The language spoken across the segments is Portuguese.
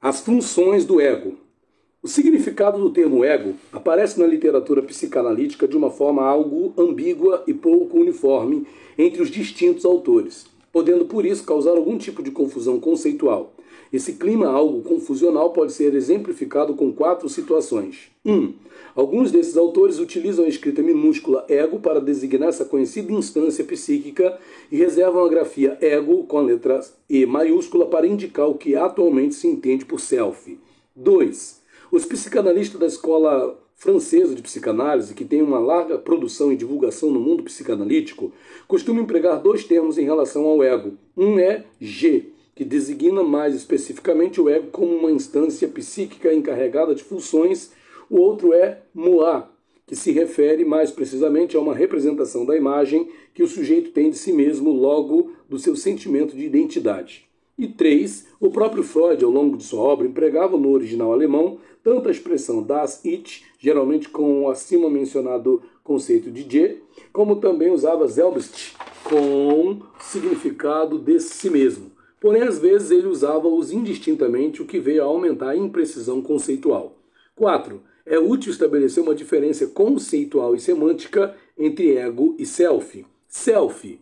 As funções do ego. O significado do termo ego aparece na literatura psicanalítica de uma forma algo ambígua e pouco uniforme entre os distintos autores, podendo por isso causar algum tipo de confusão conceitual. Esse clima algo confusional pode ser exemplificado com 4 situações. 1. Alguns desses autores utilizam a escrita minúscula ego para designar essa conhecida instância psíquica e reservam a grafia ego com a letra E maiúscula para indicar o que atualmente se entende por self. 2. Os psicanalistas da escola francesa de psicanálise, que tem uma larga produção e divulgação no mundo psicanalítico, costumam empregar 2 termos em relação ao ego. Um é G, que designa mais especificamente o ego como uma instância psíquica encarregada de funções. O outro é moi, que se refere mais precisamente a uma representação da imagem que o sujeito tem de si mesmo, logo do seu sentimento de identidade. E 3, o próprio Freud, ao longo de sua obra, empregava no original alemão tanto a expressão das Ich, geralmente com o acima mencionado conceito de Je, como também usava Selbst, com significado de si mesmo. Porém, às vezes ele usava-os indistintamente, o que veio a aumentar a imprecisão conceitual. 4. É útil estabelecer uma diferença conceitual e semântica entre ego e self. Self.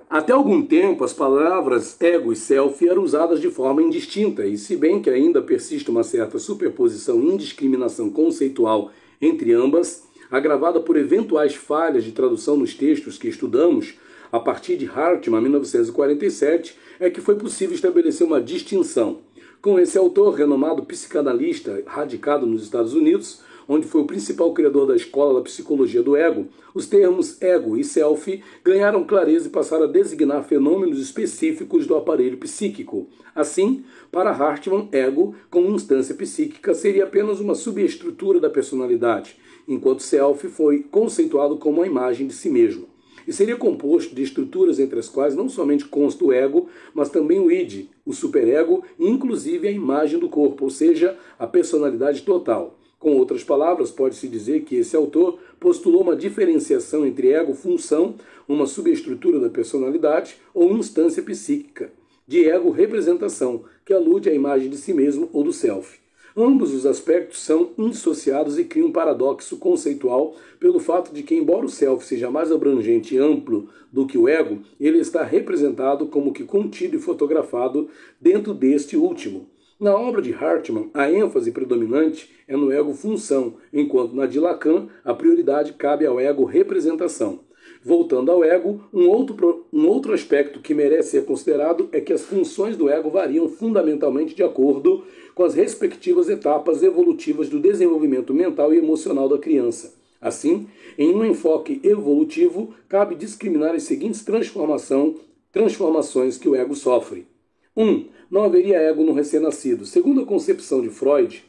Até algum tempo, as palavras ego e self eram usadas de forma indistinta, e se bem que ainda persiste uma certa superposição e indiscriminação conceitual entre ambas, agravada por eventuais falhas de tradução nos textos que estudamos, a partir de Hartmann, 1947, é que foi possível estabelecer uma distinção. Com esse autor, renomado psicanalista, radicado nos Estados Unidos, onde foi o principal criador da escola da psicologia do ego, os termos ego e self ganharam clareza e passaram a designar fenômenos específicos do aparelho psíquico. Assim, para Hartmann, ego, como instância psíquica, seria apenas uma subestrutura da personalidade, enquanto self foi conceituado como a imagem de si mesmo. E seria composto de estruturas entre as quais não somente consta o ego, mas também o id, o superego e inclusive a imagem do corpo, ou seja, a personalidade total. Com outras palavras, pode-se dizer que esse autor postulou uma diferenciação entre ego-função, uma subestrutura da personalidade, ou instância psíquica, de ego-representação, que alude à imagem de si mesmo ou do self. Ambos os aspectos são indissociados e criam um paradoxo conceitual pelo fato de que, embora o self seja mais abrangente e amplo do que o ego, ele está representado como que contido e fotografado dentro deste último. Na obra de Hartmann, a ênfase predominante é no ego-função, enquanto na de Lacan, a prioridade cabe ao ego-representação. Voltando ao ego, um outro aspecto que merece ser considerado é que as funções do ego variam fundamentalmente de acordo com as respectivas etapas evolutivas do desenvolvimento mental e emocional da criança. Assim, em um enfoque evolutivo, cabe discriminar as seguintes transformações que o ego sofre. 1. Não haveria ego no recém-nascido. Segundo a concepção de Freud,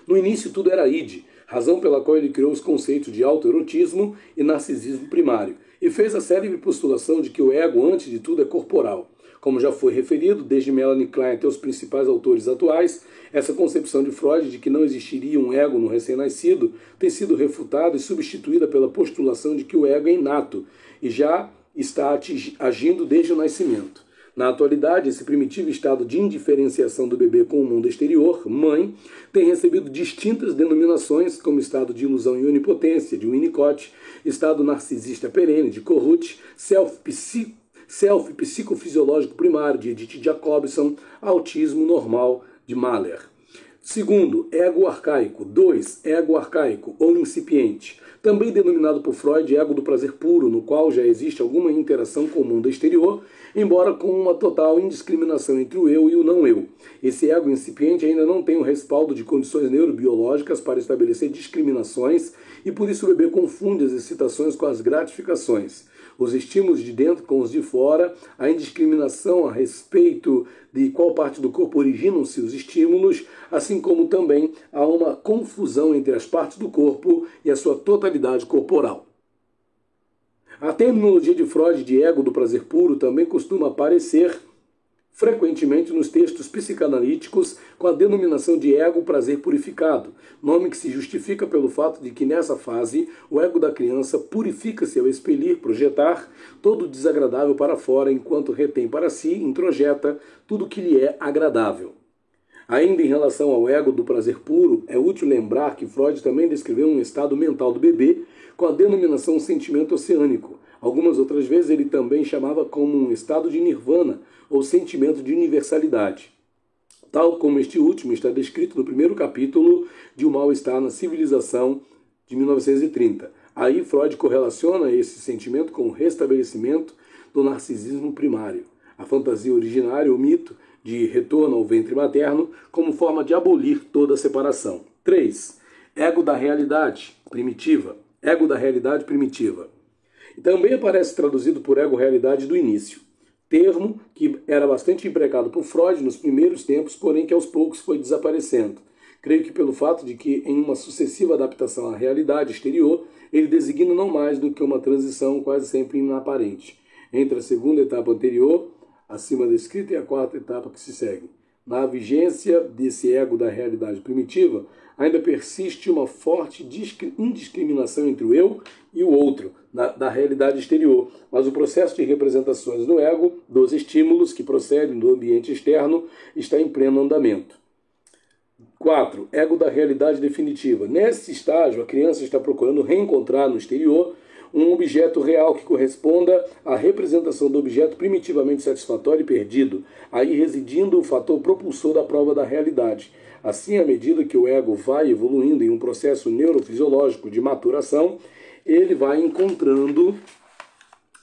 no início tudo era id, razão pela qual ele criou os conceitos de autoerotismo e narcisismo primário, e fez a célebre postulação de que o ego, antes de tudo, é corporal. Como já foi referido, desde Melanie Klein até os principais autores atuais, essa concepção de Freud de que não existiria um ego no recém-nascido tem sido refutada e substituída pela postulação de que o ego é inato e já está agindo desde o nascimento. Na atualidade, esse primitivo estado de indiferenciação do bebê com o mundo exterior, mãe, tem recebido distintas denominações, como estado de ilusão e onipotência, de Winnicott, estado narcisista perene, de Corrut, self psicofisiológico primário, de Edith Jacobson, autismo normal, de Mahler. Segundo, ego arcaico. 2. Ego arcaico, ou incipiente. Também denominado por Freud ego do prazer puro, no qual já existe alguma interação com o mundo exterior, embora com uma total indiscriminação entre o eu e o não eu. Esse ego incipiente ainda não tem o respaldo de condições neurobiológicas para estabelecer discriminações e por isso o bebê confunde as excitações com as gratificações. Os estímulos de dentro com os de fora, a indiscriminação a respeito de qual parte do corpo originam-se os estímulos, assim como também há uma confusão entre as partes do corpo e a sua totalidade corporal. A terminologia de Freud de ego do prazer puro também costuma aparecer frequentemente nos textos psicanalíticos com a denominação de ego prazer purificado, nome que se justifica pelo fato de que nessa fase o ego da criança purifica-se ao expelir, projetar todo o desagradável para fora, enquanto retém para si, introjeta tudo que lhe é agradável. Ainda em relação ao ego do prazer puro, é útil lembrar que Freud também descreveu um estado mental do bebê com a denominação sentimento oceânico. Algumas outras vezes ele também chamava como um estado de nirvana ou sentimento de universalidade. Tal como este último está descrito no primeiro capítulo de O Mal-Estar na Civilização, de 1930. Aí Freud correlaciona esse sentimento com o restabelecimento do narcisismo primário, a fantasia originária, o mito de retorno ao ventre materno, como forma de abolir toda a separação. 3. Ego da realidade primitiva. Ego da realidade primitiva. Também aparece traduzido por ego-realidade do início, termo que era bastante empregado por Freud nos primeiros tempos, porém que aos poucos foi desaparecendo. Creio que pelo fato de que, em uma sucessiva adaptação à realidade exterior, ele designa não mais do que uma transição quase sempre inaparente entre a segunda etapa anterior, acima descrita, e a quarta etapa que se segue. Na vigência desse ego da realidade primitiva, ainda persiste uma forte indiscriminação entre o eu e o outro, da realidade exterior, mas o processo de representações no ego, dos estímulos que procedem do ambiente externo, está em pleno andamento. 4. Ego da realidade definitiva. Nesse estágio, a criança está procurando reencontrar no exterior um objeto real que corresponda à representação do objeto primitivamente satisfatório e perdido, aí residindo o fator propulsor da prova da realidade. Assim, à medida que o ego vai evoluindo em um processo neurofisiológico de maturação, ele vai encontrando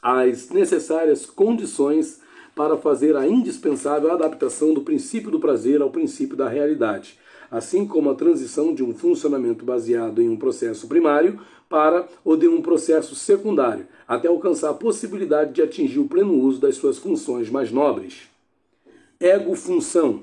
as necessárias condições para fazer a indispensável adaptação do princípio do prazer ao princípio da realidade, assim como a transição de um funcionamento baseado em um processo primário para o de um processo secundário, até alcançar a possibilidade de atingir o pleno uso das suas funções mais nobres. Ego-função.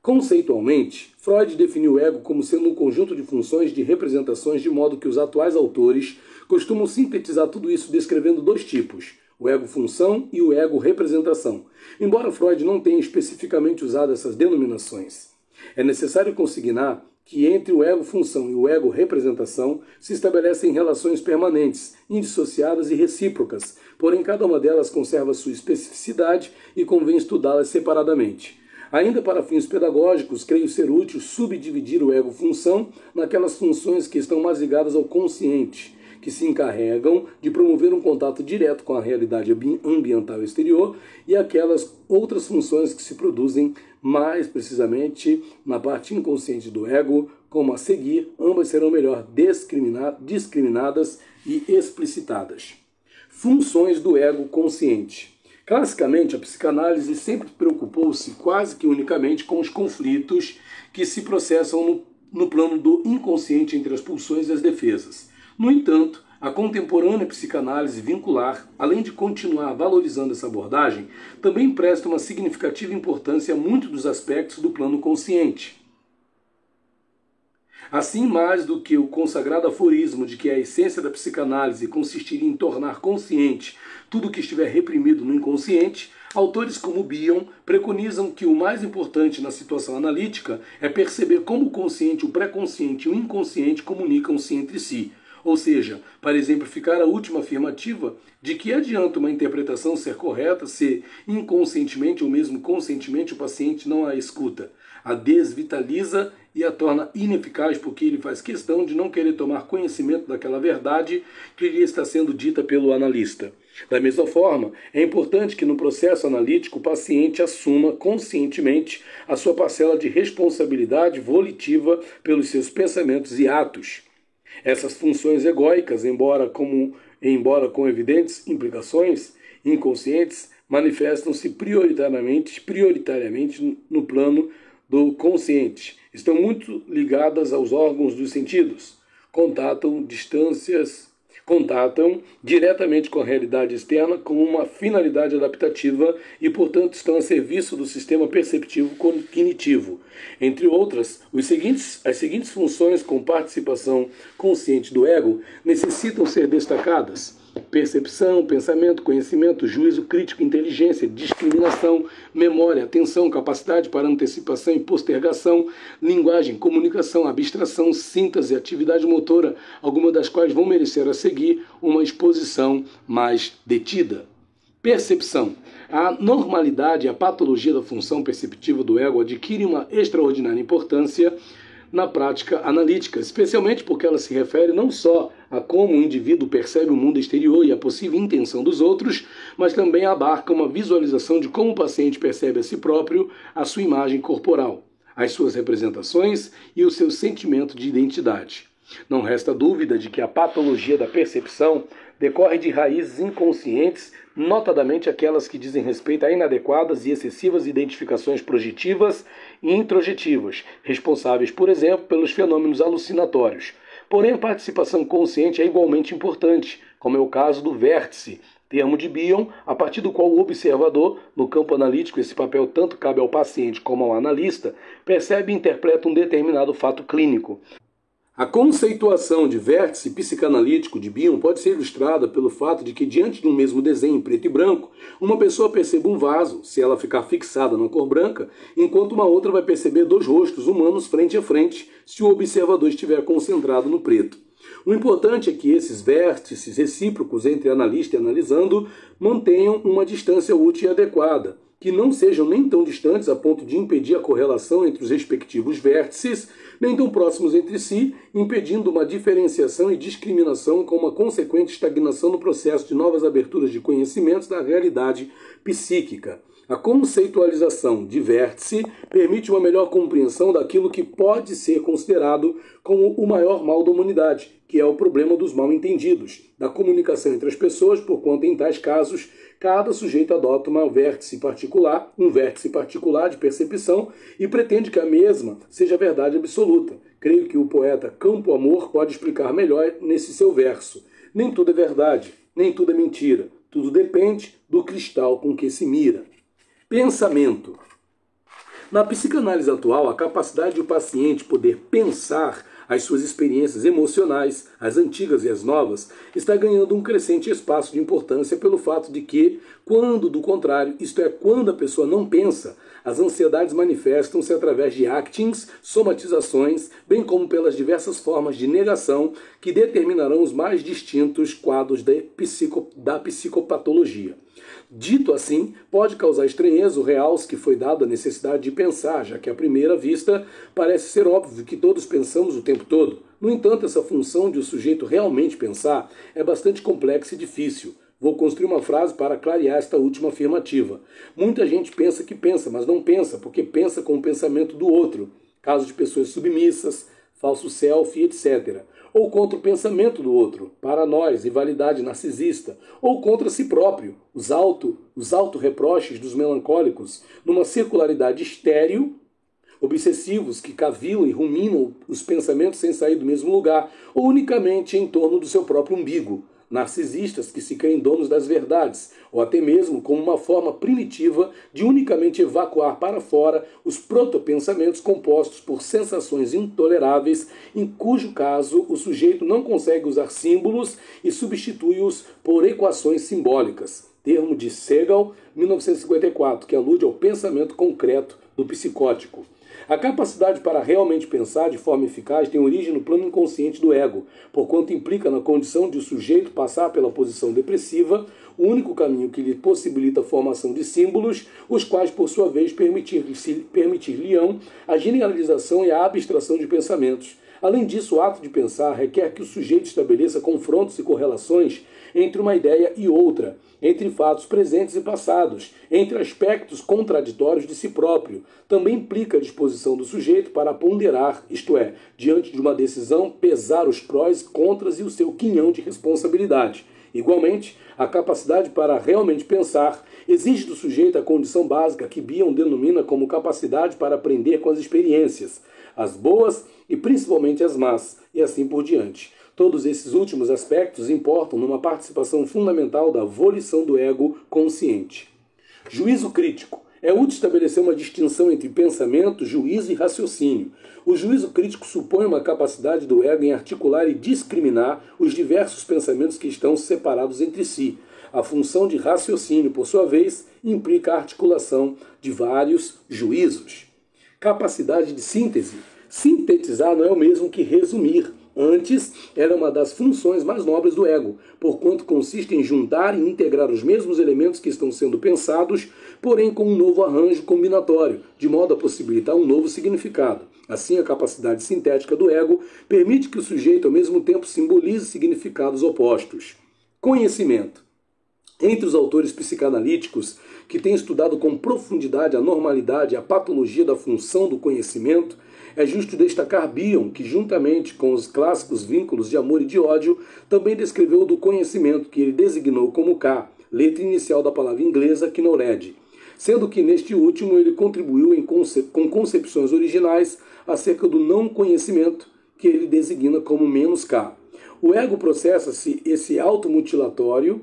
Conceitualmente, Freud definiu o ego como sendo um conjunto de funções de representações, de modo que os atuais autores costumam sintetizar tudo isso descrevendo dois tipos, o ego-função e o ego-representação, embora Freud não tenha especificamente usado essas denominações. É necessário consignar que entre o ego-função e o ego-representação se estabelecem relações permanentes, indissociadas e recíprocas, porém cada uma delas conserva sua especificidade e convém estudá-las separadamente. Ainda para fins pedagógicos, creio ser útil subdividir o ego-função naquelas funções que estão mais ligadas ao consciente, que se encarregam de promover um contato direto com a realidade ambiental exterior, e aquelas outras funções que se produzem mais precisamente na parte inconsciente do ego, como a seguir, ambas serão melhor discriminadas e explicitadas. Funções do ego consciente. Classicamente, a psicanálise sempre preocupou-se quase que unicamente com os conflitos que se processam no plano do inconsciente entre as pulsões e as defesas. No entanto, a contemporânea psicanálise vincular, além de continuar valorizando essa abordagem, também presta uma significativa importância a muitos dos aspectos do plano consciente. Assim, mais do que o consagrado aforismo de que a essência da psicanálise consistiria em tornar consciente tudo o que estiver reprimido no inconsciente, autores como Bion preconizam que o mais importante na situação analítica é perceber como o consciente, o pré-consciente e o inconsciente comunicam-se entre si. Ou seja, para exemplificar a última afirmativa, de que adianta uma interpretação ser correta se inconscientemente ou mesmo conscientemente o paciente não a escuta, a desvitaliza e a torna ineficaz porque ele faz questão de não querer tomar conhecimento daquela verdade que lhe está sendo dita pelo analista. Da mesma forma, é importante que no processo analítico o paciente assuma conscientemente a sua parcela de responsabilidade volitiva pelos seus pensamentos e atos. Essas funções egóicas, embora com evidentes implicações inconscientes, manifestam-se prioritariamente no plano do consciente. Estão muito ligadas aos órgãos dos sentidos. Contatam diretamente com a realidade externa com uma finalidade adaptativa e, portanto, estão a serviço do sistema perceptivo cognitivo. Entre outras, as seguintes funções com participação consciente do ego necessitam ser destacadas: percepção, pensamento, conhecimento, juízo crítico, inteligência, discriminação, memória, atenção, capacidade para antecipação e postergação, linguagem, comunicação, abstração, síntese, atividade motora, algumas das quais vão merecer a seguir uma exposição mais detida. Percepção. A normalidade e a patologia da função perceptiva do ego adquire uma extraordinária importância na prática analítica, especialmente porque ela se refere não só a como o indivíduo percebe o mundo exterior e a possível intenção dos outros, mas também abarca uma visualização de como o paciente percebe a si próprio, a sua imagem corporal, as suas representações e o seu sentimento de identidade. Não resta dúvida de que a patologia da percepção decorre de raízes inconscientes, notadamente aquelas que dizem respeito a inadequadas e excessivas identificações projetivas e introjetivas, responsáveis, por exemplo, pelos fenômenos alucinatórios. Porém, a participação consciente é igualmente importante, como é o caso do vértice, termo de Bion, a partir do qual o observador, no campo analítico esse papel tanto cabe ao paciente como ao analista, percebe e interpreta um determinado fato clínico. A conceituação de vértice psicanalítico de Bion pode ser ilustrada pelo fato de que, diante de um mesmo desenho em preto e branco, uma pessoa percebe um vaso, se ela ficar fixada na cor branca, enquanto uma outra vai perceber dois rostos humanos frente a frente, se o observador estiver concentrado no preto. O importante é que esses vértices recíprocos entre analista e analisando mantenham uma distância útil e adequada, que não sejam nem tão distantes a ponto de impedir a correlação entre os respectivos vértices, nem tão próximos entre si, impedindo uma diferenciação e discriminação com uma consequente estagnação no processo de novas aberturas de conhecimentos da realidade psíquica. A conceitualização de vértice permite uma melhor compreensão daquilo que pode ser considerado como o maior mal da humanidade, que é o problema dos mal-entendidos, da comunicação entre as pessoas, porquanto em tais casos cada sujeito adota um vértice particular de percepção e pretende que a mesma seja a verdade absoluta. Creio que o poeta Campo Amor pode explicar melhor nesse seu verso. Nem tudo é verdade, nem tudo é mentira. Tudo depende do cristal com que se mira. Pensamento. Na psicanálise atual, a capacidade do paciente poder pensar as suas experiências emocionais, as antigas e as novas, está ganhando um crescente espaço de importância pelo fato de que, quando do contrário, isto é, quando a pessoa não pensa, as ansiedades manifestam-se através de actings, somatizações, bem como pelas diversas formas de negação que determinarão os mais distintos quadros da psicopatologia. Dito assim, pode causar estranheza o realce que foi dado à necessidade de pensar, já que à primeira vista parece ser óbvio que todos pensamos o tempo todo. No entanto, essa função de o sujeito realmente pensar é bastante complexa e difícil. Vou construir uma frase para clarear esta última afirmativa. Muita gente pensa que pensa, mas não pensa, porque pensa com o pensamento do outro. Caso de pessoas submissas, falso self, etc. Ou contra o pensamento do outro, paranoia, rivalidade narcisista, ou contra si próprio, os auto-reproches dos melancólicos, numa circularidade estéril, obsessivos que cavilam e ruminam os pensamentos sem sair do mesmo lugar, ou unicamente em torno do seu próprio umbigo, narcisistas que se creem donos das verdades, ou até mesmo como uma forma primitiva de unicamente evacuar para fora os protopensamentos compostos por sensações intoleráveis, em cujo caso o sujeito não consegue usar símbolos e substitui-os por equações simbólicas. Termo de Segal, 1954, que alude ao pensamento concreto do psicótico. A capacidade para realmente pensar de forma eficaz tem origem no plano inconsciente do ego, porquanto implica na condição de o sujeito passar pela posição depressiva, o único caminho que lhe possibilita a formação de símbolos, os quais, por sua vez, permitir-lhe-ão a generalização e a abstração de pensamentos. Além disso, o ato de pensar requer que o sujeito estabeleça confrontos e correlações entre uma ideia e outra, entre fatos presentes e passados, entre aspectos contraditórios de si próprio. Também implica a disposição do sujeito para ponderar, isto é, diante de uma decisão, pesar os prós e contras e o seu quinhão de responsabilidade. Igualmente, a capacidade para realmente pensar exige do sujeito a condição básica que Bion denomina como capacidade para aprender com as experiências, as boas e principalmente as más, e assim por diante. Todos esses últimos aspectos importam numa participação fundamental da volição do ego consciente. Juízo crítico. É útil estabelecer uma distinção entre pensamento, juízo e raciocínio. O juízo crítico supõe uma capacidade do ego em articular e discriminar os diversos pensamentos que estão separados entre si. A função de raciocínio, por sua vez, implica a articulação de vários juízos. Capacidade de síntese. Sintetizar não é o mesmo que resumir. Antes, era uma das funções mais nobres do ego, porquanto consiste em juntar e integrar os mesmos elementos que estão sendo pensados, porém com um novo arranjo combinatório, de modo a possibilitar um novo significado. Assim, a capacidade sintética do ego permite que o sujeito, ao mesmo tempo, simbolize significados opostos. Conhecimento. Entre os autores psicanalíticos que têm estudado com profundidade a normalidade e a patologia da função do conhecimento, é justo destacar Bion, que juntamente com os clássicos vínculos de amor e de ódio, também descreveu o do conhecimento, que ele designou como K, letra inicial da palavra inglesa knowledge, sendo que neste último ele contribuiu com concepções originais acerca do não conhecimento, que ele designa como menos K. O ego processa-se esse automutilatório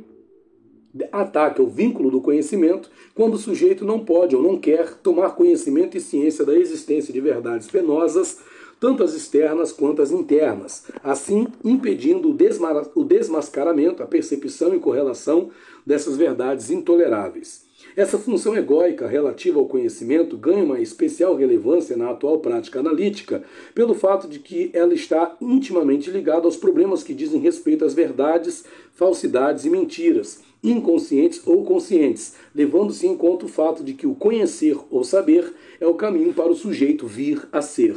ataque ao vínculo do conhecimento quando o sujeito não pode ou não quer tomar conhecimento e ciência da existência de verdades penosas, tanto as externas quanto as internas, assim impedindo o desmascaramento, a percepção e correlação dessas verdades intoleráveis. Essa função egóica relativa ao conhecimento ganha uma especial relevância na atual prática analítica pelo fato de que ela está intimamente ligada aos problemas que dizem respeito às verdades, falsidades e mentiras, inconscientes ou conscientes, levando-se em conta o fato de que o conhecer ou saber é o caminho para o sujeito vir a ser.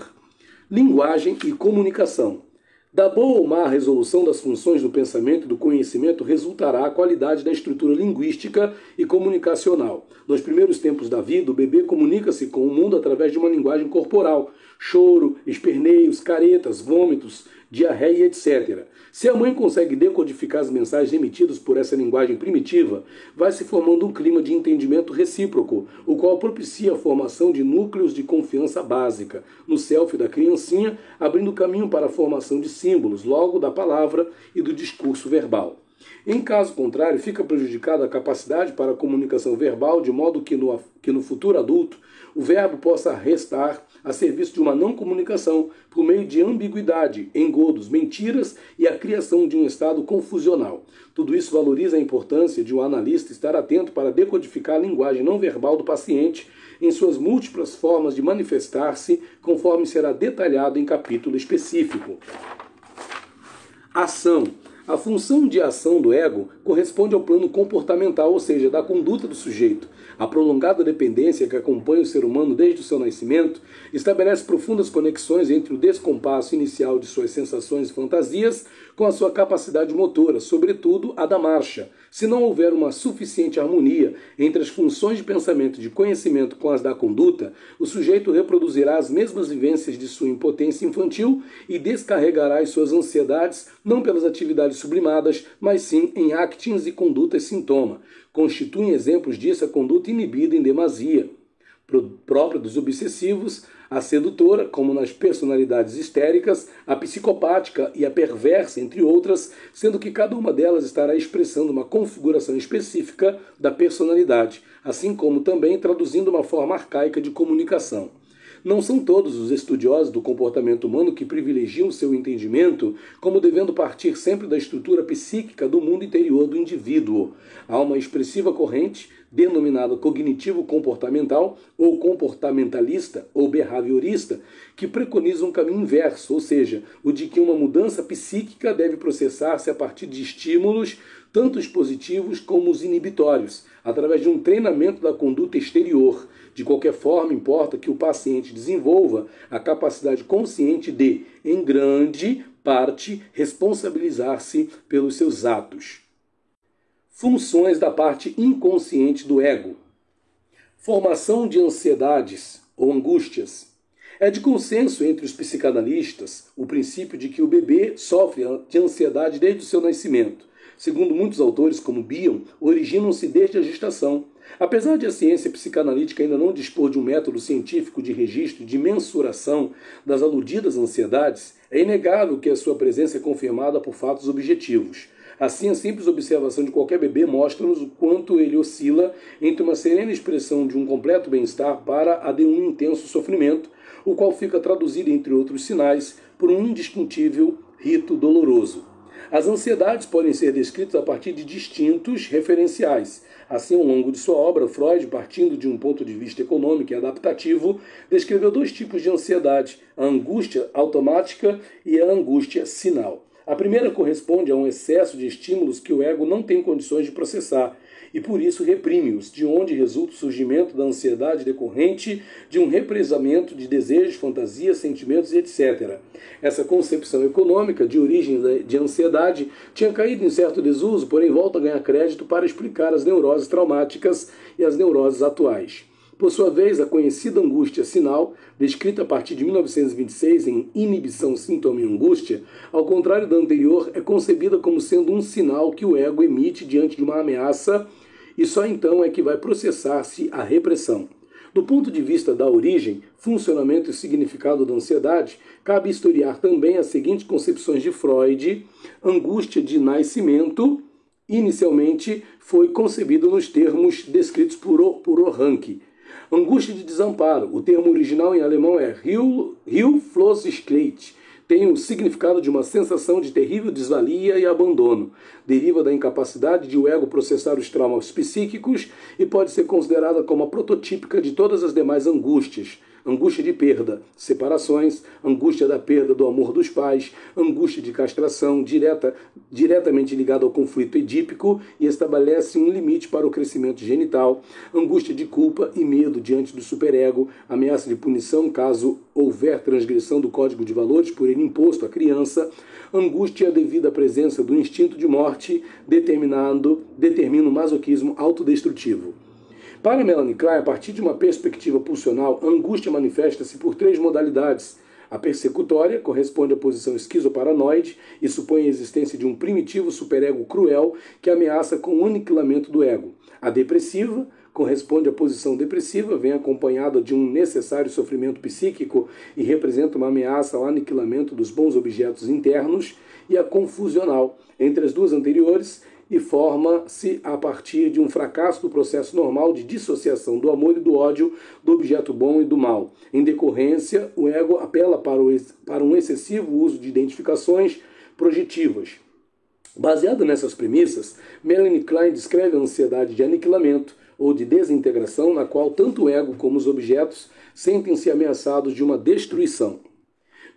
Linguagem e comunicação. Da boa ou má resolução das funções do pensamento e do conhecimento resultará a qualidade da estrutura linguística e comunicacional. Nos primeiros tempos da vida, o bebê comunica-se com o mundo através de uma linguagem corporal, choro, esperneios, caretas, vômitos, diarreia, etc. Se a mãe consegue decodificar as mensagens emitidas por essa linguagem primitiva, vai se formando um clima de entendimento recíproco, o qual propicia a formação de núcleos de confiança básica no self da criancinha, abrindo caminho para a formação de símbolos, logo da palavra e do discurso verbal. Em caso contrário, fica prejudicada a capacidade para a comunicação verbal, de modo que no futuro adulto o verbo possa restar a serviço de uma não comunicação por meio de ambiguidade, engodos, mentiras e a criação de um estado confusional. Tudo isso valoriza a importância de um analista estar atento para decodificar a linguagem não verbal do paciente em suas múltiplas formas de manifestar-se, conforme será detalhado em capítulo específico. Ação. A função de ação do ego corresponde ao plano comportamental, ou seja, da conduta do sujeito. A prolongada dependência que acompanha o ser humano desde o seu nascimento estabelece profundas conexões entre o descompasso inicial de suas sensações e fantasias com a sua capacidade motora, sobretudo a da marcha. Se não houver uma suficiente harmonia entre as funções de pensamento e de conhecimento com as da conduta, o sujeito reproduzirá as mesmas vivências de sua impotência infantil e descarregará as suas ansiedades não pelas atividades sublimadas, mas sim em actings e condutas sintoma. Constituem exemplos disso a conduta inibida em demasia, própria dos obsessivos, a sedutora, como nas personalidades histéricas, a psicopática e a perversa, entre outras, sendo que cada uma delas estará expressando uma configuração específica da personalidade, assim como também traduzindo uma forma arcaica de comunicação. Não são todos os estudiosos do comportamento humano que privilegiam seu entendimento como devendo partir sempre da estrutura psíquica do mundo interior do indivíduo. Há uma expressiva corrente, denominada cognitivo-comportamental, ou comportamentalista, ou behaviorista, que preconiza um caminho inverso, ou seja, o de que uma mudança psíquica deve processar-se a partir de estímulos, tanto os positivos como os inibitórios, através de um treinamento da conduta exterior. De qualquer forma, importa que o paciente desenvolva a capacidade consciente de, em grande parte, responsabilizar-se pelos seus atos. Funções da parte inconsciente do ego. Formação de ansiedades ou angústias. É de consenso entre os psicanalistas o princípio de que o bebê sofre de ansiedade desde o seu nascimento. Segundo muitos autores, como Bion, originam-se desde a gestação. Apesar de a ciência psicanalítica ainda não dispor de um método científico de registro e de mensuração das aludidas ansiedades, é inegável que a sua presença é confirmada por fatos objetivos. Assim, a simples observação de qualquer bebê mostra-nos o quanto ele oscila entre uma serena expressão de um completo bem-estar para a de um intenso sofrimento, o qual fica traduzido, entre outros sinais, por um indiscutível rito doloroso. As ansiedades podem ser descritas a partir de distintos referenciais. Assim, ao longo de sua obra, Freud, partindo de um ponto de vista econômico e adaptativo, descreveu dois tipos de ansiedade: a angústia automática e a angústia sinal. A primeira corresponde a um excesso de estímulos que o ego não tem condições de processar e, por isso, reprime-os, de onde resulta o surgimento da ansiedade decorrente de um represamento de desejos, fantasias, sentimentos, etc. Essa concepção econômica de origem de ansiedade tinha caído em certo desuso, porém volta a ganhar crédito para explicar as neuroses traumáticas e as neuroses atuais. Por sua vez, a conhecida angústia sinal, descrita a partir de 1926 em Inibição, Sintoma e Angústia, ao contrário da anterior, é concebida como sendo um sinal que o ego emite diante de uma ameaça e só então é que vai processar-se a repressão. Do ponto de vista da origem, funcionamento e significado da ansiedade, cabe historiar também as seguintes concepções de Freud. Angústia de nascimento, inicialmente, foi concebida nos termos descritos por Oranque. Angústia de desamparo. O termo original em alemão é Hilflosigkeit. Tem o significado de uma sensação de terrível desvalia e abandono. Deriva da incapacidade de o ego processar os traumas psíquicos e pode ser considerada como a prototípica de todas as demais angústias. Angústia de perda, separações, angústia da perda do amor dos pais, angústia de castração, diretamente ligada ao conflito edípico e estabelece um limite para o crescimento genital, angústia de culpa e medo diante do superego, ameaça de punição caso houver transgressão do código de valores por ele imposto à criança, angústia devido à presença do instinto de morte, determina o masoquismo autodestrutivo. Para Melanie Klein, a partir de uma perspectiva pulsional, a angústia manifesta-se por três modalidades. A persecutória corresponde à posição esquizoparanoide e supõe a existência de um primitivo superego cruel que ameaça com o aniquilamento do ego. A depressiva corresponde à posição depressiva, vem acompanhada de um necessário sofrimento psíquico e representa uma ameaça ao aniquilamento dos bons objetos internos. E a confusional, entre as duas anteriores, e forma-se a partir de um fracasso do processo normal de dissociação do amor e do ódio, do objeto bom e do mal. Em decorrência, o ego apela para um excessivo uso de identificações projetivas. Baseado nessas premissas, Melanie Klein descreve a ansiedade de aniquilamento ou de desintegração, na qual tanto o ego como os objetos sentem-se ameaçados de uma destruição.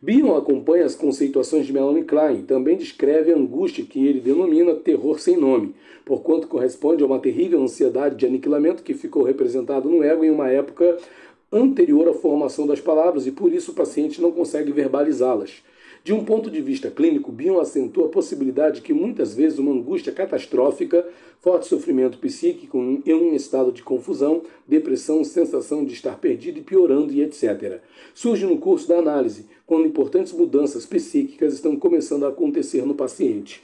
Bion acompanha as conceituações de Melanie Klein, também descreve a angústia que ele denomina terror sem nome, porquanto corresponde a uma terrível ansiedade de aniquilamento que ficou representada no ego em uma época anterior à formação das palavras e por isso o paciente não consegue verbalizá-las. De um ponto de vista clínico, Bion acentua a possibilidade de que muitas vezes uma angústia catastrófica, forte sofrimento psíquico em um estado de confusão, depressão, sensação de estar perdido e piorando e etc. surge no curso da análise, quando importantes mudanças psíquicas estão começando a acontecer no paciente.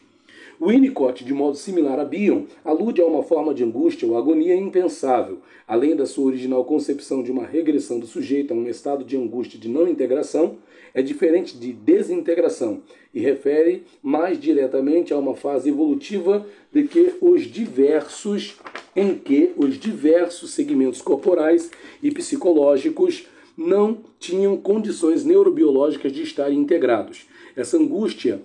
Winnicott, de modo similar a Bion, alude a uma forma de angústia ou agonia impensável, além da sua original concepção de uma regressão do sujeito a um estado de angústia de não integração, é diferente de desintegração e refere mais diretamente a uma fase evolutiva em que os diversos segmentos corporais e psicológicos não tinham condições neurobiológicas de estarem integrados. Essa angústia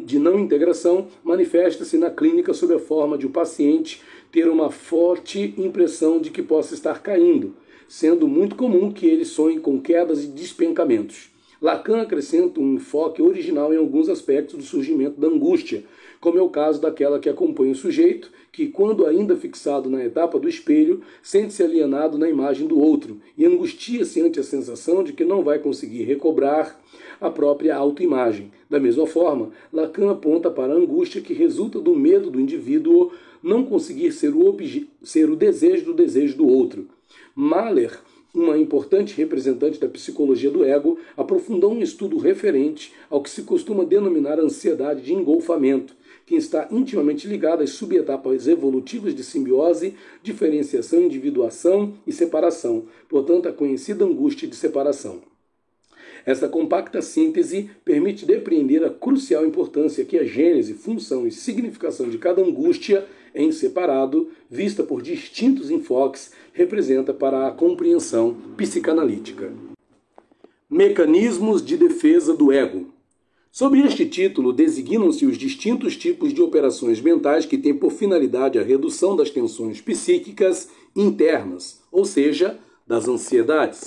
de não integração manifesta-se na clínica sob a forma de o paciente ter uma forte impressão de que possa estar caindo, sendo muito comum que ele sonhe com quedas e despencamentos. Lacan acrescenta um enfoque original em alguns aspectos do surgimento da angústia, como é o caso daquela que acompanha o sujeito, que, quando ainda fixado na etapa do espelho, sente-se alienado na imagem do outro e angustia-se ante a sensação de que não vai conseguir recobrar a própria autoimagem. Da mesma forma, Lacan aponta para a angústia que resulta do medo do indivíduo não conseguir ser o desejo do outro. Mahler, uma importante representante da psicologia do ego, aprofundou um estudo referente ao que se costuma denominar ansiedade de engolfamento, que está intimamente ligada às subetapas evolutivas de simbiose, diferenciação, individuação e separação, portanto, a conhecida angústia de separação. Esta compacta síntese permite depreender a crucial importância que a gênese, função e significação de cada angústia em separado, vista por distintos enfoques, representa para a compreensão psicanalítica. Mecanismos de defesa do ego. Sob este título, designam-se os distintos tipos de operações mentais que têm por finalidade a redução das tensões psíquicas internas, ou seja, das ansiedades.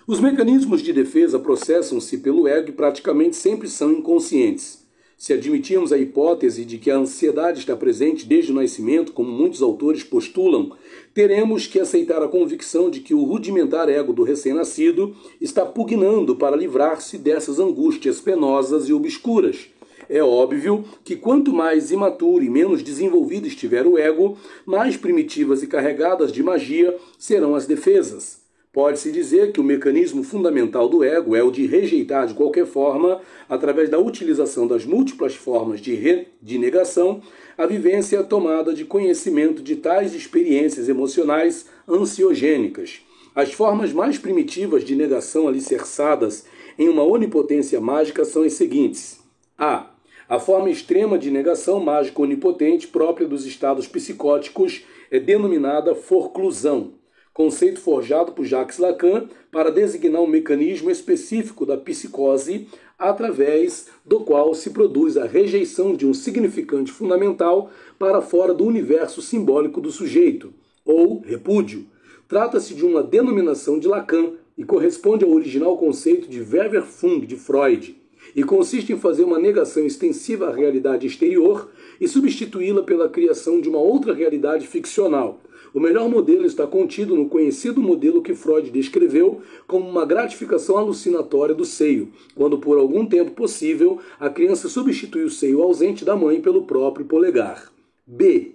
Os mecanismos de defesa processam-se pelo ego e praticamente sempre são inconscientes. Se admitirmos a hipótese de que a ansiedade está presente desde o nascimento, como muitos autores postulam, teremos que aceitar a convicção de que o rudimentar ego do recém-nascido está pugnando para livrar-se dessas angústias penosas e obscuras. É óbvio que quanto mais imaturo e menos desenvolvido estiver o ego, mais primitivas e carregadas de magia serão as defesas. Pode-se dizer que o mecanismo fundamental do ego é o de rejeitar de qualquer forma, através da utilização das múltiplas formas de negação, a vivência tomada de conhecimento de tais experiências emocionais ansiogênicas. As formas mais primitivas de negação alicerçadas em uma onipotência mágica são as seguintes. A forma extrema de negação mágica onipotente própria dos estados psicóticos é denominada forclusão, conceito forjado por Jacques Lacan para designar um mecanismo específico da psicose através do qual se produz a rejeição de um significante fundamental para fora do universo simbólico do sujeito, ou repúdio. Trata-se de uma denominação de Lacan e corresponde ao original conceito de Weverfund de Freud, e consiste em fazer uma negação extensiva à realidade exterior e substituí-la pela criação de uma outra realidade ficcional. O melhor modelo está contido no conhecido modelo que Freud descreveu como uma gratificação alucinatória do seio, quando por algum tempo possível a criança substitui o seio ausente da mãe pelo próprio polegar. B.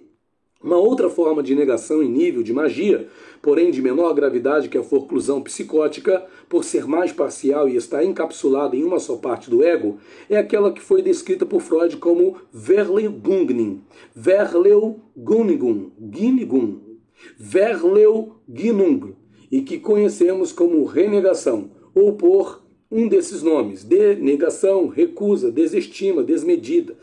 Uma outra forma de negação em nível de magia, porém de menor gravidade que a forclusão psicótica, por ser mais parcial e estar encapsulada em uma só parte do ego, é aquela que foi descrita por Freud como Verleugnung, Verleugnung, e que conhecemos como renegação, ou por um desses nomes, denegação, recusa, desestima, desmentida.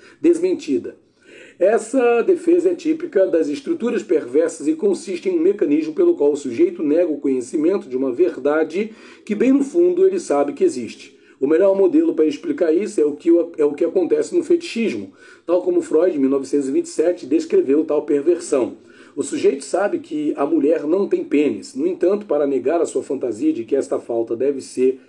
Essa defesa é típica das estruturas perversas e consiste em um mecanismo pelo qual o sujeito nega o conhecimento de uma verdade que bem no fundo ele sabe que existe. O melhor modelo para explicar isso é o que acontece no fetichismo, tal como Freud, em 1927, descreveu tal perversão. O sujeito sabe que a mulher não tem pênis. No entanto, para negar a sua fantasia de que esta falta deve-se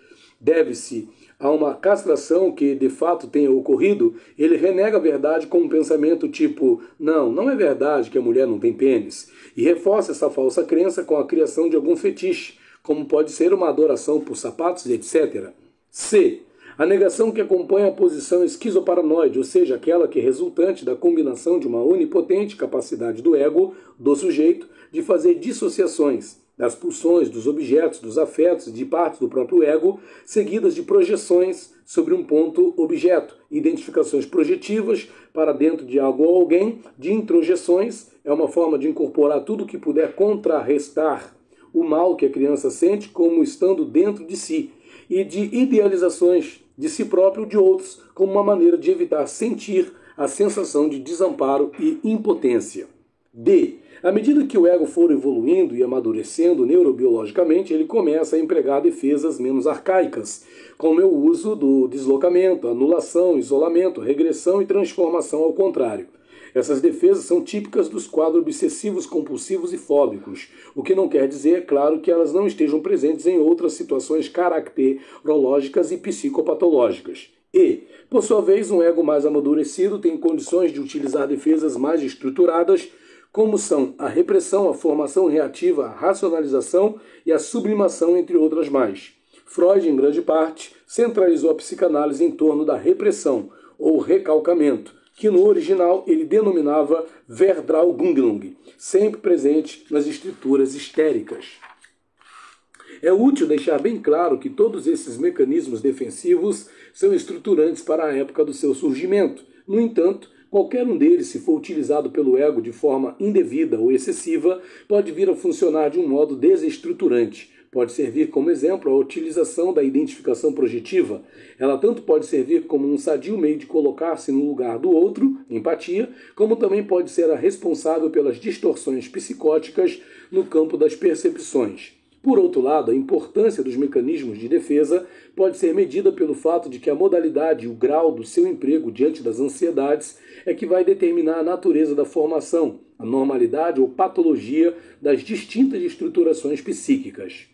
a uma castração que de fato tenha ocorrido, ele renega a verdade com um pensamento tipo, não é verdade que a mulher não tem pênis, e reforça essa falsa crença com a criação de algum fetiche, como pode ser uma adoração por sapatos, etc. C. A negação que acompanha a posição esquizoparanoide, ou seja, aquela que é resultante da combinação de uma onipotente capacidade do ego, do sujeito, de fazer dissociações das pulsões, dos objetos, dos afetos e de partes do próprio ego, seguidas de projeções sobre um ponto-objeto, identificações projetivas para dentro de algo ou alguém, de introjeções, é uma forma de incorporar tudo que puder contrarrestar o mal que a criança sente como estando dentro de si, e de idealizações de si próprio ou de outros, como uma maneira de evitar sentir a sensação de desamparo e impotência. D. À medida que o ego for evoluindo e amadurecendo neurobiologicamente, ele começa a empregar defesas menos arcaicas, como é o uso do deslocamento, anulação, isolamento, regressão e transformação ao contrário. Essas defesas são típicas dos quadros obsessivos, compulsivos e fóbicos, o que não quer dizer, é claro, que elas não estejam presentes em outras situações caracterológicas e psicopatológicas. E, por sua vez, um ego mais amadurecido tem condições de utilizar defesas mais estruturadas, como são a repressão, a formação reativa, a racionalização e a sublimação, entre outras mais. Freud, em grande parte, centralizou a psicanálise em torno da repressão, ou recalcamento, que no original ele denominava Verdraugung, sempre presente nas estruturas histéricas. É útil deixar bem claro que todos esses mecanismos defensivos são estruturantes para a época do seu surgimento. No entanto, qualquer um deles, se for utilizado pelo ego de forma indevida ou excessiva, pode vir a funcionar de um modo desestruturante. Pode servir como exemplo a utilização da identificação projetiva. Ela tanto pode servir como um sadio meio de colocar-se no lugar do outro, empatia, como também pode ser a responsável pelas distorções psicóticas no campo das percepções. Por outro lado, a importância dos mecanismos de defesa pode ser medida pelo fato de que a modalidade e o grau do seu emprego diante das ansiedades é que vai determinar a natureza da formação, a normalidade ou patologia das distintas estruturações psíquicas.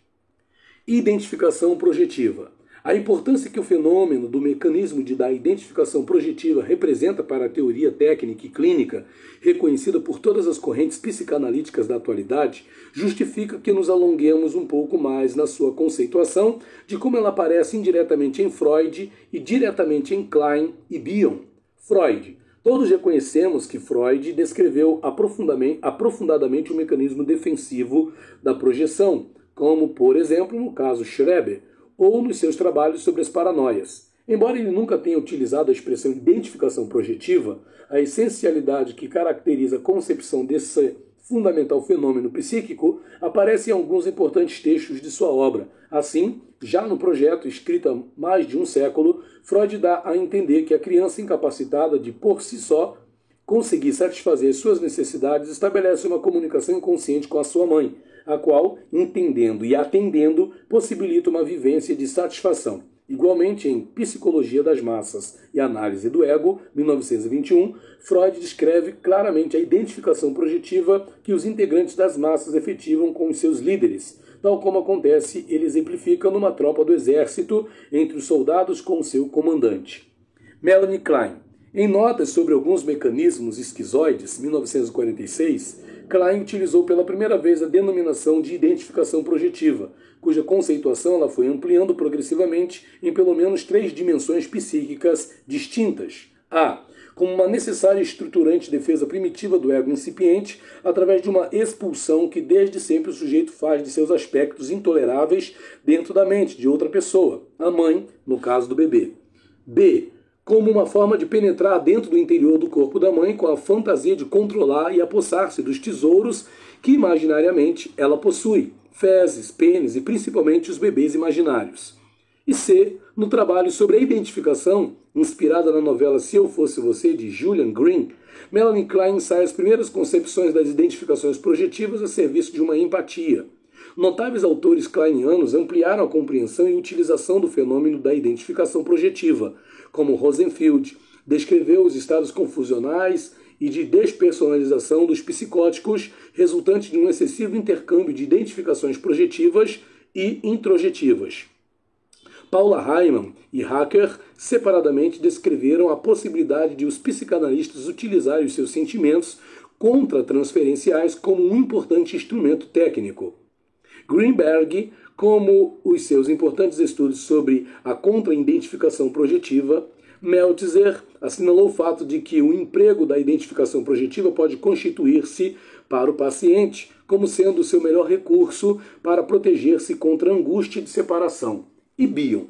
Identificação projetiva. A importância que o fenômeno do mecanismo da identificação projetiva representa para a teoria técnica e clínica, reconhecida por todas as correntes psicanalíticas da atualidade, justifica que nos alonguemos um pouco mais na sua conceituação de como ela aparece indiretamente em Freud e diretamente em Klein e Bion. Freud. Todos reconhecemos que Freud descreveu aprofundadamente o mecanismo defensivo da projeção, como, por exemplo, no caso Schreber, ou nos seus trabalhos sobre as paranoias. Embora ele nunca tenha utilizado a expressão identificação projetiva, a essencialidade que caracteriza a concepção desse fundamental fenômeno psíquico aparece em alguns importantes textos de sua obra. Assim, já no projeto, escrito há mais de um século, Freud dá a entender que a criança incapacitada de, por si só, conseguir satisfazer suas necessidades estabelece uma comunicação inconsciente com a sua mãe, a qual, entendendo e atendendo, possibilita uma vivência de satisfação. Igualmente, em Psicologia das Massas e Análise do Ego, 1921, Freud descreve claramente a identificação projetiva que os integrantes das massas efetivam com os seus líderes, tal como acontece, ele exemplifica numa tropa do exército entre os soldados com seu comandante. Melanie Klein. Em Notas sobre alguns mecanismos esquizoides, 1946, Klein utilizou pela primeira vez a denominação de identificação projetiva, cuja conceituação ela foi ampliando progressivamente em pelo menos 3 dimensões psíquicas distintas. A. Como uma necessária e estruturante defesa primitiva do ego incipiente, através de uma expulsão que desde sempre o sujeito faz de seus aspectos intoleráveis dentro da mente de outra pessoa, a mãe, no caso do bebê. B. Como uma forma de penetrar dentro do interior do corpo da mãe com a fantasia de controlar e apossar-se dos tesouros que imaginariamente ela possui, fezes, pênis e principalmente os bebês imaginários. E C, no trabalho sobre a identificação, inspirada na novela Se Eu Fosse Você, de Julian Green, Melanie Klein sai as primeiras concepções das identificações projetivas a serviço de uma empatia. Notáveis autores kleinianos ampliaram a compreensão e utilização do fenômeno da identificação projetiva, como Rosenfield descreveu os estados confusionais e de despersonalização dos psicóticos, resultante de um excessivo intercâmbio de identificações projetivas e introjetivas. Paula Hyman e Hacker separadamente descreveram a possibilidade de os psicanalistas utilizarem os seus sentimentos contra-transferenciais como um importante instrumento técnico. Greenberg, como os seus importantes estudos sobre a contra-identificação projetiva, Meltzer assinalou o fato de que o emprego da identificação projetiva pode constituir-se para o paciente como sendo o seu melhor recurso para proteger-se contra a angústia de separação. E Bion.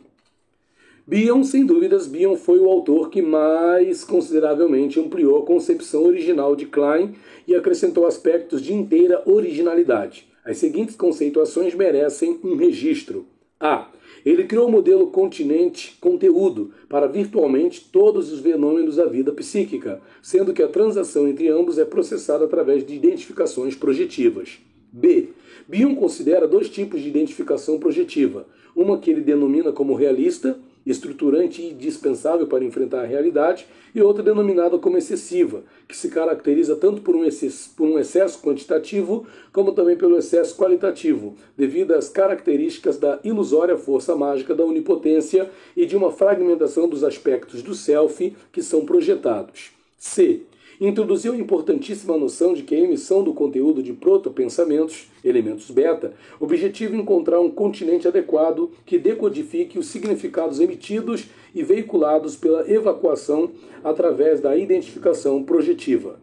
Bion, sem dúvidas, Bion foi o autor que mais consideravelmente ampliou a concepção original de Klein e acrescentou aspectos de inteira originalidade. As seguintes conceituações merecem um registro. A. Ele criou o modelo continente-conteúdo para virtualmente todos os fenômenos da vida psíquica, sendo que a transação entre ambos é processada através de identificações projetivas. B. Bion considera 2 tipos de identificação projetiva, uma que ele denomina como realista, estruturante e indispensável para enfrentar a realidade, e outra denominada como excessiva, que se caracteriza tanto por um excesso quantitativo, como também pelo excesso qualitativo, devido às características da ilusória força mágica da onipotência e de uma fragmentação dos aspectos do self que são projetados. C. Introduziu a importantíssima noção de que a emissão do conteúdo de protopensamentos, elementos beta, objetiva encontrar um continente adequado que decodifique os significados emitidos e veiculados pela evacuação através da identificação projetiva.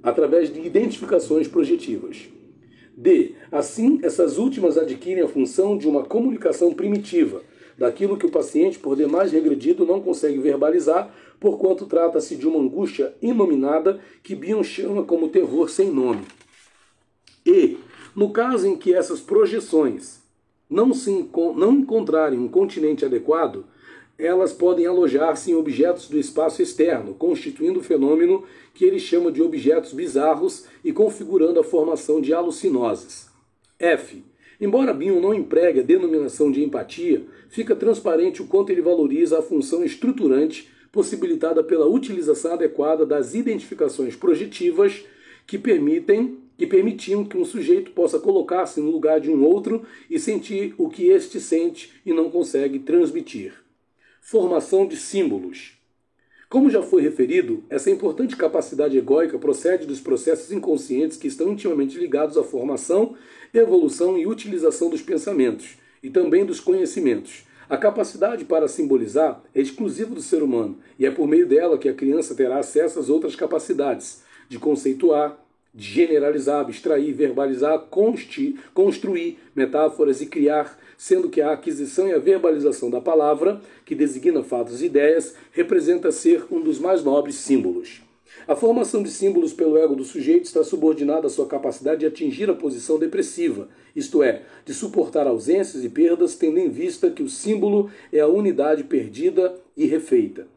Através de identificações projetivas. D. Assim, essas últimas adquirem a função de uma comunicação primitiva, daquilo que o paciente, por demais regredido, não consegue verbalizar, porquanto trata-se de uma angústia inominada que Bion chama como terror sem nome. E, no caso em que essas projeções não encontrarem um continente adequado, elas podem alojar-se em objetos do espaço externo, constituindo o fenômeno que ele chama de objetos bizarros e configurando a formação de alucinoses. F. Embora Bion não empregue a denominação de empatia, fica transparente o quanto ele valoriza a função estruturante possibilitada pela utilização adequada das identificações projetivas que permitiam que um sujeito possa colocar-se no lugar de um outro e sentir o que este sente e não consegue transmitir. Formação de símbolos. Como já foi referido, essa importante capacidade egóica procede dos processos inconscientes que estão intimamente ligados à formação, evolução e utilização dos pensamentos, e também dos conhecimentos. A capacidade para simbolizar é exclusiva do ser humano, e é por meio dela que a criança terá acesso às outras capacidades, de conceituar, de generalizar, abstrair, verbalizar, construir metáforas e criar, sendo que a aquisição e a verbalização da palavra, que designa fatos e ideias, representa ser um dos mais nobres símbolos. A formação de símbolos pelo ego do sujeito está subordinada à sua capacidade de atingir a posição depressiva, isto é, de suportar ausências e perdas, tendo em vista que o símbolo é a unidade perdida e refeita.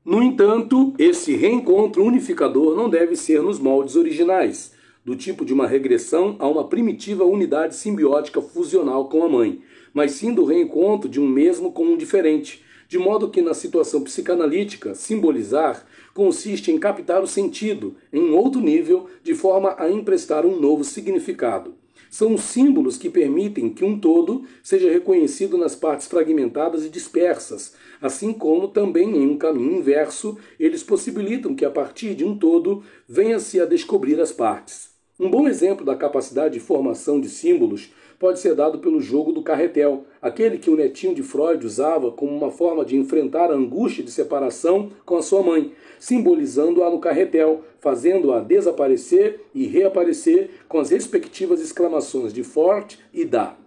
No entanto, esse reencontro unificador não deve ser nos moldes originais, do tipo de uma regressão a uma primitiva unidade simbiótica fusional com a mãe, mas sim do reencontro de um mesmo com um diferente, de modo que na situação psicanalítica, simbolizar consiste em captar o sentido em um outro nível de forma a emprestar um novo significado. São os símbolos que permitem que um todo seja reconhecido nas partes fragmentadas e dispersas, assim como também em um caminho inverso, eles possibilitam que a partir de um todo venha-se a descobrir as partes. Um bom exemplo da capacidade de formação de símbolos pode ser dado pelo jogo do carretel, aquele que o netinho de Freud usava como uma forma de enfrentar a angústia de separação com a sua mãe, simbolizando-a no carretel, fazendo-a desaparecer e reaparecer com as respectivas exclamações de Fort e da.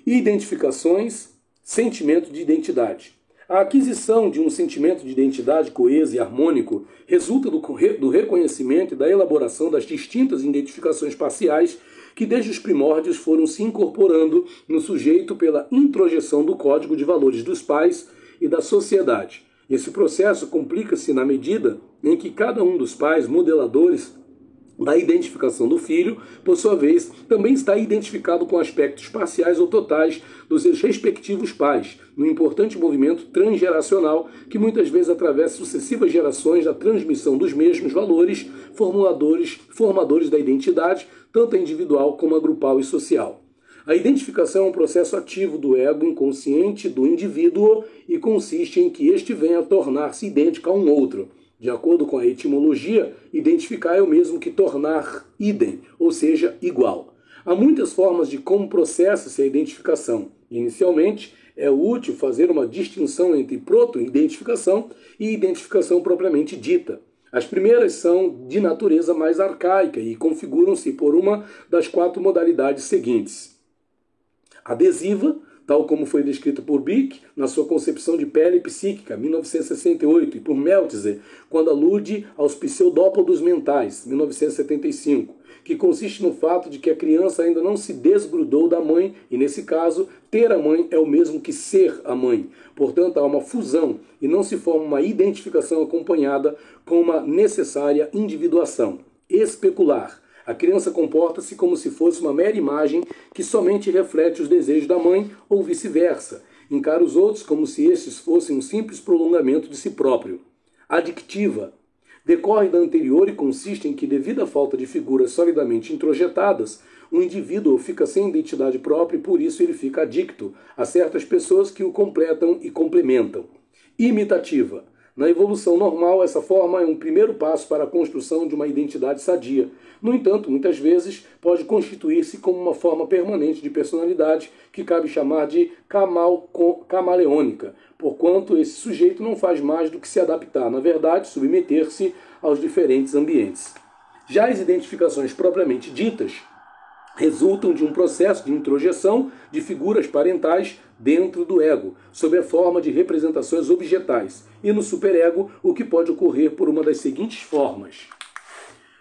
Identificações, sentimento de identidade. A aquisição de um sentimento de identidade coeso e harmônico resulta do reconhecimento e da elaboração das distintas identificações parciais que desde os primórdios foram se incorporando no sujeito pela introjeção do código de valores dos pais e da sociedade. Esse processo complica-se na medida em que cada um dos pais modeladores da identificação do filho, por sua vez, também está identificado com aspectos parciais ou totais dos seus respectivos pais, num importante movimento transgeracional que muitas vezes atravessa sucessivas gerações da transmissão dos mesmos valores, formadores da identidade, tanto a individual como a grupal e social. A identificação é um processo ativo do ego inconsciente do indivíduo e consiste em que este venha a tornar-se idêntico a um outro. De acordo com a etimologia, identificar é o mesmo que tornar idem, ou seja, igual. Há muitas formas de como processa-se a identificação. Inicialmente, é útil fazer uma distinção entre proto-identificação e identificação propriamente dita. As primeiras são de natureza mais arcaica e configuram-se por uma das 4 modalidades seguintes. Adesiva, tal como foi descrita por Bick na sua concepção de pele psíquica, 1968, e por Meltzer, quando alude aos pseudópodos mentais, 1975, que consiste no fato de que a criança ainda não se desgrudou da mãe, e nesse caso, ter a mãe é o mesmo que ser a mãe. Portanto, há uma fusão e não se forma uma identificação acompanhada com uma necessária individuação. Especular. A criança comporta-se como se fosse uma mera imagem que somente reflete os desejos da mãe ou vice-versa. Encara os outros como se estes fossem um simples prolongamento de si próprio. Adictiva. Decorre da anterior e consiste em que, devido à falta de figuras solidamente introjetadas, o indivíduo fica sem identidade própria e por isso ele fica adicto a certas pessoas que o completam e complementam. Imitativa. Na evolução normal, essa forma é um primeiro passo para a construção de uma identidade sadia. No entanto, muitas vezes pode constituir-se como uma forma permanente de personalidade que cabe chamar de camaleônica, porquanto esse sujeito não faz mais do que se adaptar, na verdade, submeter-se aos diferentes ambientes. Já as identificações propriamente ditas resultam de um processo de introjeção de figuras parentais dentro do ego, sob a forma de representações objetais, e no superego o que pode ocorrer por uma das seguintes formas.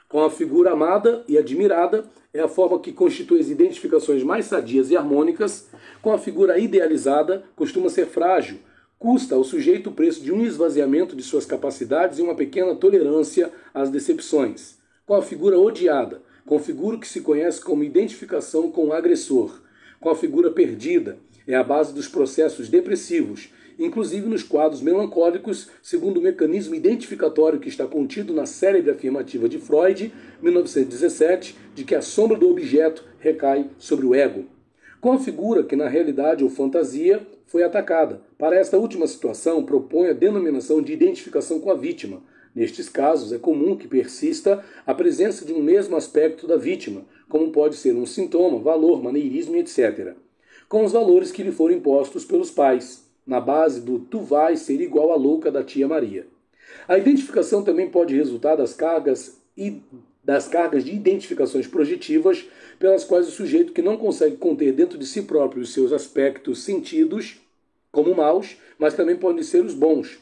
Com a figura amada e admirada, é a forma que constitui as identificações mais sadias e harmônicas. Com a figura idealizada, costuma ser frágil, custa ao sujeito o preço de um esvaziamento de suas capacidades e uma pequena tolerância às decepções. Com a figura odiada, configura o que se conhece como identificação com o agressor. com a figura perdida. É a base dos processos depressivos, inclusive nos quadros melancólicos, segundo o mecanismo identificatório que está contido na célebre afirmativa de Freud, 1917, de que a sombra do objeto recai sobre o ego, com a figura que na realidade ou fantasia foi atacada. Para esta última situação, propõe a denominação de identificação com a vítima. Nestes casos, é comum que persista a presença de um mesmo aspecto da vítima, como pode ser um sintoma, valor, maneirismo, etc., com os valores que lhe foram impostos pelos pais, na base do tu vais ser igual à louca da tia Maria. A identificação também pode resultar das cargas de identificações projetivas, pelas quais o sujeito que não consegue conter dentro de si próprio os seus aspectos sentidos como maus, mas também podem ser os bons,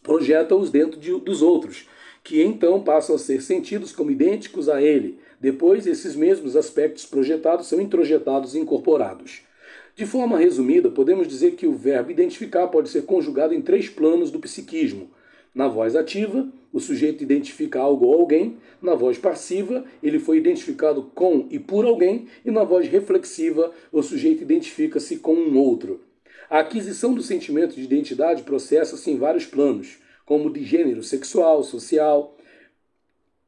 projeta-os dentro dos outros, que então passam a ser sentidos como idênticos a ele. Depois, esses mesmos aspectos projetados são introjetados e incorporados. De forma resumida, podemos dizer que o verbo identificar pode ser conjugado em 3 planos do psiquismo. Na voz ativa, o sujeito identifica algo ou alguém. Na voz passiva, ele foi identificado com e por alguém. E na voz reflexiva, o sujeito identifica-se com um outro. A aquisição do sentimento de identidade processa-se em vários planos, como de gênero sexual, social,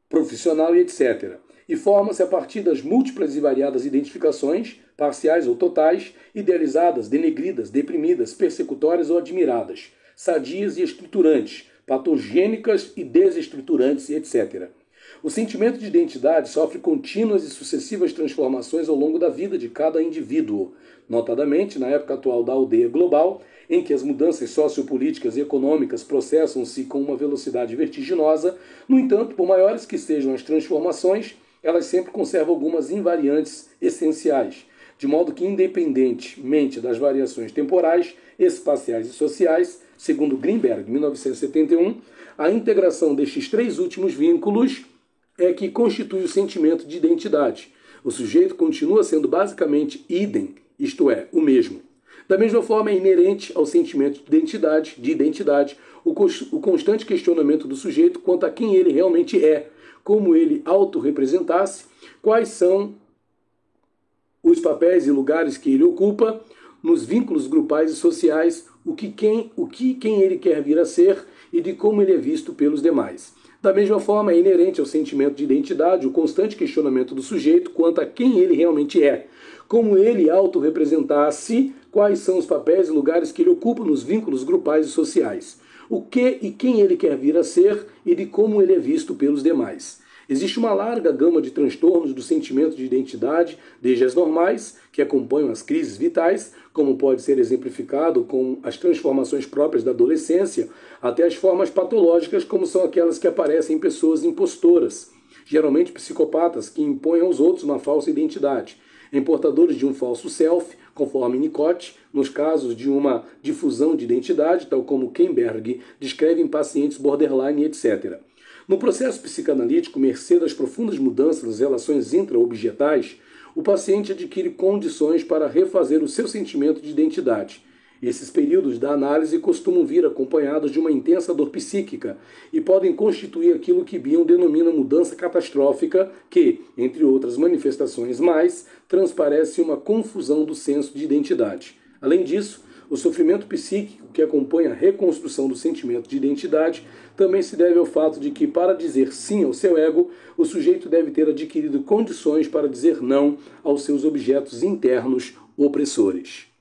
profissional e etc. E forma-se a partir das múltiplas e variadas identificações, parciais ou totais, idealizadas, denegridas, deprimidas, persecutórias ou admiradas, sadias e estruturantes, patogênicas e desestruturantes e etc. O sentimento de identidade sofre contínuas e sucessivas transformações ao longo da vida de cada indivíduo, notadamente na época atual da aldeia global, em que as mudanças sociopolíticas e econômicas processam-se com uma velocidade vertiginosa. No entanto, por maiores que sejam as transformações, elas sempre conservam algumas invariantes essenciais, de modo que, independentemente das variações temporais, espaciais e sociais, segundo Greenberg, 1971, a integração destes 3 últimos vínculos é que constitui o sentimento de identidade. O sujeito continua sendo basicamente idem, isto é, o mesmo. Da mesma forma, é inerente ao sentimento de identidade o constante questionamento do sujeito quanto a quem ele realmente é, como ele autorrepresentasse, quais são os papéis e lugares que ele ocupa nos vínculos grupais e sociais, quem ele quer vir a ser e de como ele é visto pelos demais. Da mesma forma, é inerente ao sentimento de identidade o constante questionamento do sujeito quanto a quem ele realmente é, como ele autorrepresentasse, quais são os papéis e lugares que ele ocupa nos vínculos grupais e sociais, o que e quem ele quer vir a ser e de como ele é visto pelos demais. Existe uma larga gama de transtornos do sentimento de identidade, desde as normais, que acompanham as crises vitais, como pode ser exemplificado com as transformações próprias da adolescência, até as formas patológicas, como são aquelas que aparecem em pessoas impostoras, geralmente psicopatas, que impõem aos outros uma falsa identidade, em portadores de um falso self, conforme Nicot, nos casos de uma difusão de identidade, tal como Kemberg descreve em pacientes borderline, etc. No processo psicanalítico, mercê das profundas mudanças das relações intraobjetais, o paciente adquire condições para refazer o seu sentimento de identidade. Esses períodos da análise costumam vir acompanhados de uma intensa dor psíquica e podem constituir aquilo que Bion denomina mudança catastrófica, que, entre outras manifestações mais, transparece uma confusão do senso de identidade. Além disso, o sofrimento psíquico que acompanha a reconstrução do sentimento de identidade também se deve ao fato de que, para dizer sim ao seu ego, o sujeito deve ter adquirido condições para dizer não aos seus objetos internos opressores.